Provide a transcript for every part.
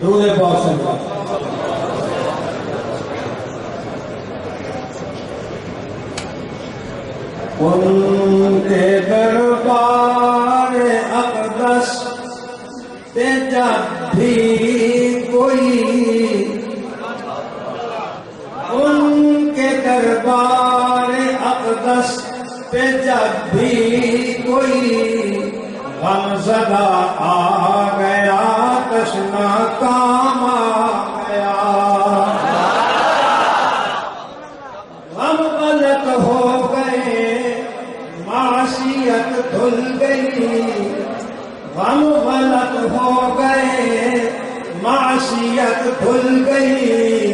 درود پاک صلی اللہ علیہ وسلم۔ ان کے دربار اقدس پہ جب بھی کوئی، ان کے دربار اقدس پہ جب بھی کوئی غم زدہ آ گیا، تشنا کام آ گیا، غم غلط ہو گئے، معصیت دھل گئی، غم غلط ہو گئے، معصیت دھل گئی،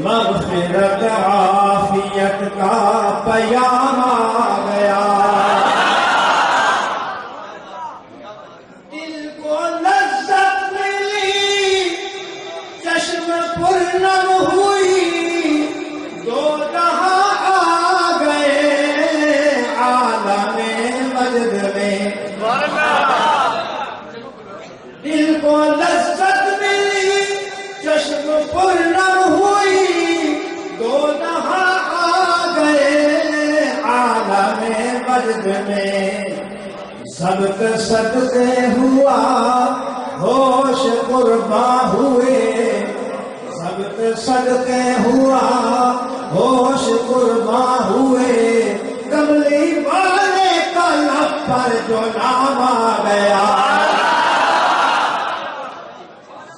مغفرت عافیت کا پیام آ گیا، دل کو لذت ملی، چشم پرنم ہوئی، دو جہاں آ گئے عالم مجد میں، دل کو لذت ملی، چشم پرنم ہوئی، دو جہاں آ گئے عالم مجد میں، سبق صدقے ہوا، ہوش قرباں ہوئے، سبق صدقے ہوا، ہوش قرباں ہوئے، کملی والے کا لب پر جو نام آ گیا،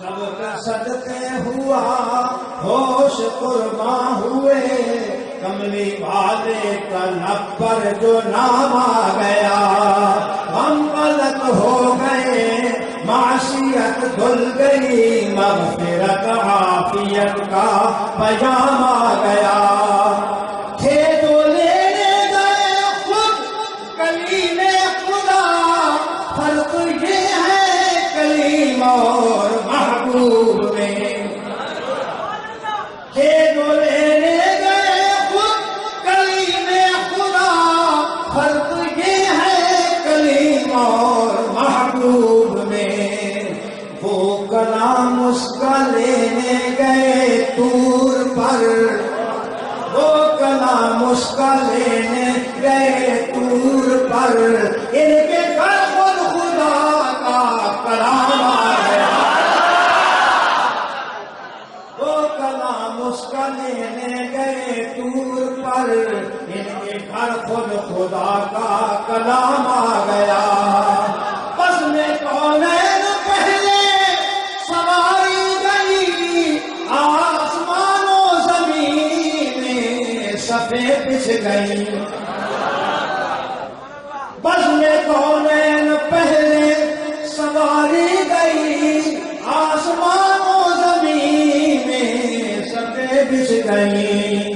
سبق صدقے ہوا، ہوش قرباں ہوئے، کملی والے کا لب پر جو نام آ گیا، ہم غلط ہو گئے، معصیت دھل گئی، مغفرت عافیت کا پیام آ گیا، تھے جو لینے گئے خود کلیم خدا، فرق یہ ہے کلیم اور محبوب میں، تھے جو لینے گئے خود کلیم خدا، فرق یہ ہے کلیم اور محبوب میں، وہ کلام اس کا لینے گئے طور پر، وہ کلام اس کا لینے گئے طور پر، ان کے گھر خود خدا کا کلام آ گیا، وہ کلام اس کا لینے گئے طور پر، ان کے گھر خود خدا کا کلام آ گیا، بس میں کونین پہلے سواری گئی، آسمان و زمین میں صفیں بچھ گئی، بس میں کونین پہلے سواری گئی، آسمان و زمین میں صفیں بچھ گئی،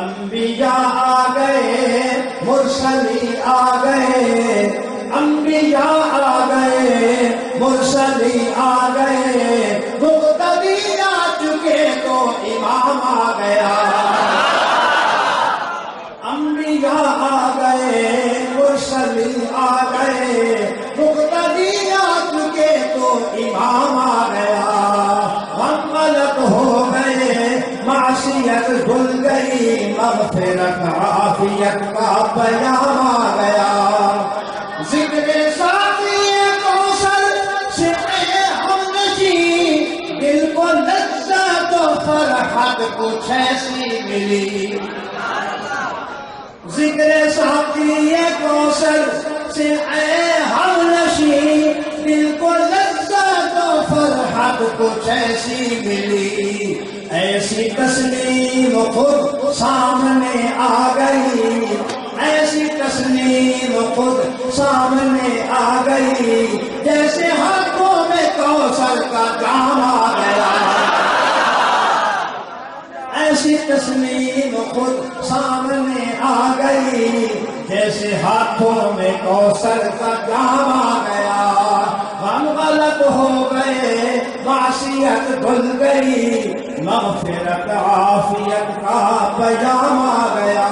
انبیاء آ گئے، مرسلی آ گئے، انبیاء آ گئے، مرسلی آ گئے، مقتدی آ چکے تو امام آ گیا، انبیاء آ گئے، مرسلی آ گئے، مقتدی آ چکے تو امام آ گیا، ہم غلط ہو گئے، معصیت دھل گئی، مغفرت عافیت کا پیام آ گیا، ذکر ساقی کوثر سے ہم نشیں، دل کو لذت و فرحت کچھ ایسی ملی، ذکر ساقی کوثر سے ہم نشیں، دل کو لذت و فرحت کچھ ایسی ملی، ایسی تسلیم خود سامنے آ گئی، ایسی تسلیم خود سامنے آ گئی، جیسے ہاتھوں میں کوثر کا جام آ گیا، ایسی تسلیم خود سامنے آ گئی، جیسے ہاتھوں میں کوثر کا جام آ گیا، ہم غلط ہو گئے، معصیت دھل گئی، مغفرت عافیت کا پیام آ گیا۔